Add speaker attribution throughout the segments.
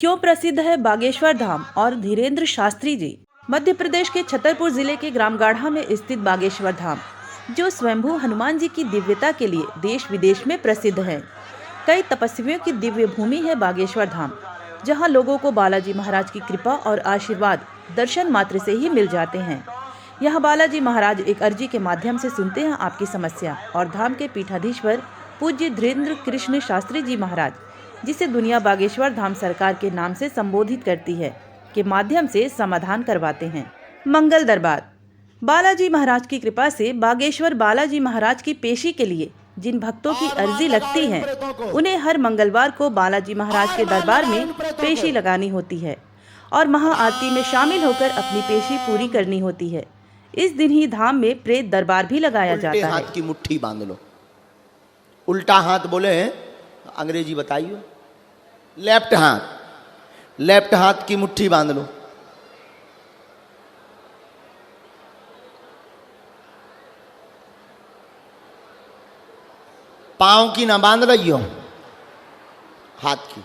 Speaker 1: क्यों प्रसिद्ध है बागेश्वर धाम और धीरेन्द्र शास्त्री जी। मध्य प्रदेश के छतरपुर जिले के ग्राम गाढ़ा में स्थित बागेश्वर धाम, जो स्वयंभू हनुमान जी की दिव्यता के लिए देश विदेश में प्रसिद्ध है। कई तपस्वियों की दिव्य भूमि है बागेश्वर धाम, जहां लोगों को बालाजी महाराज की कृपा और आशीर्वाद दर्शन मात्र से ही मिल जाते हैं। यहां बालाजी महाराज एक अर्जी के माध्यम से सुनते हैं आपकी समस्या और धाम के पीठाधीश्वर पूज्य धीरेन्द्र कृष्ण शास्त्री जी महाराज, जिसे दुनिया बागेश्वर धाम सरकार के नाम से संबोधित करती है, के माध्यम से समाधान करवाते हैं। मंगल दरबार। बालाजी महाराज की कृपा से बागेश्वर बालाजी महाराज की पेशी के लिए जिन भक्तों की अर्जी लगती है, उन्हें हर मंगलवार को बालाजी महाराज के दरबार में पेशी लगानी होती है और महाआरती में शामिल होकर अपनी पेशी पूरी करनी होती है। इस दिन ही धाम में प्रेत दरबार भी लगाया जाता है।
Speaker 2: हाथ की मुट्ठी बांध लो। उल्टा हाथ बोले हैं, अंग्रेजी बताइए। लेफ्ट हाथ की मुट्ठी बांध लो। पांव की ना बांध रही हो, हाथ की।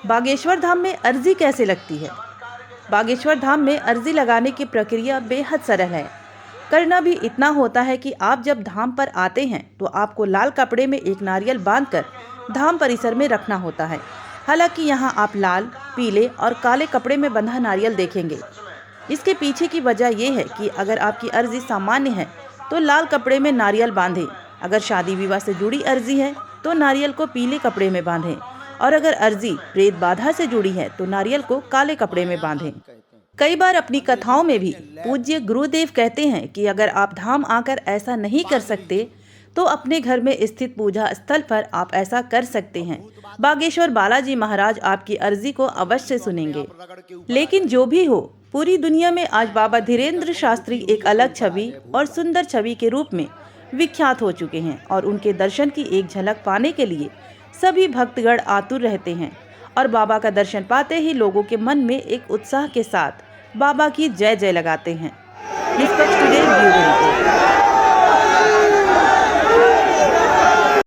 Speaker 1: बागेश्वर धाम में अर्जी कैसे लगती है? बागेश्वर धाम में अर्जी लगाने की प्रक्रिया बेहद सरल है। करना भी इतना होता है कि आप जब धाम पर आते हैं तो आपको लाल कपड़े में एक नारियल बांधकर धाम परिसर में रखना होता है। हालांकि यहाँ आप लाल, पीले और काले कपड़े में बंधा नारियल देखेंगे। इसके पीछे की वजह यह है कि अगर आपकी अर्जी सामान्य है तो लाल कपड़े में नारियल बांधें, अगर शादी विवाह से जुड़ी अर्जी है तो नारियल को पीले कपड़े में बांधें, और अगर अर्जी प्रेत बाधा से जुड़ी है तो नारियल को काले कपड़े में बांधें। कई बार अपनी कथाओं में भी पूज्य गुरुदेव कहते हैं कि अगर आप धाम आकर ऐसा नहीं कर सकते तो अपने घर में स्थित पूजा स्थल पर आप ऐसा कर सकते हैं। बागेश्वर बालाजी महाराज आपकी अर्जी को अवश्य सुनेंगे। लेकिन जो भी हो, पूरी दुनिया में आज बाबा धीरेन्द्र शास्त्री एक अलग छवि और सुंदर छवि के रूप में विख्यात हो चुके हैं और उनके दर्शन की एक झलक पाने के लिए सभी भक्तगण आतुर रहते हैं और बाबा का दर्शन पाते ही लोगों के मन में एक उत्साह के साथ बाबा की जय जय लगाते हैं। निष्पक्ष टुडे ब्यूरो रिपोर्ट।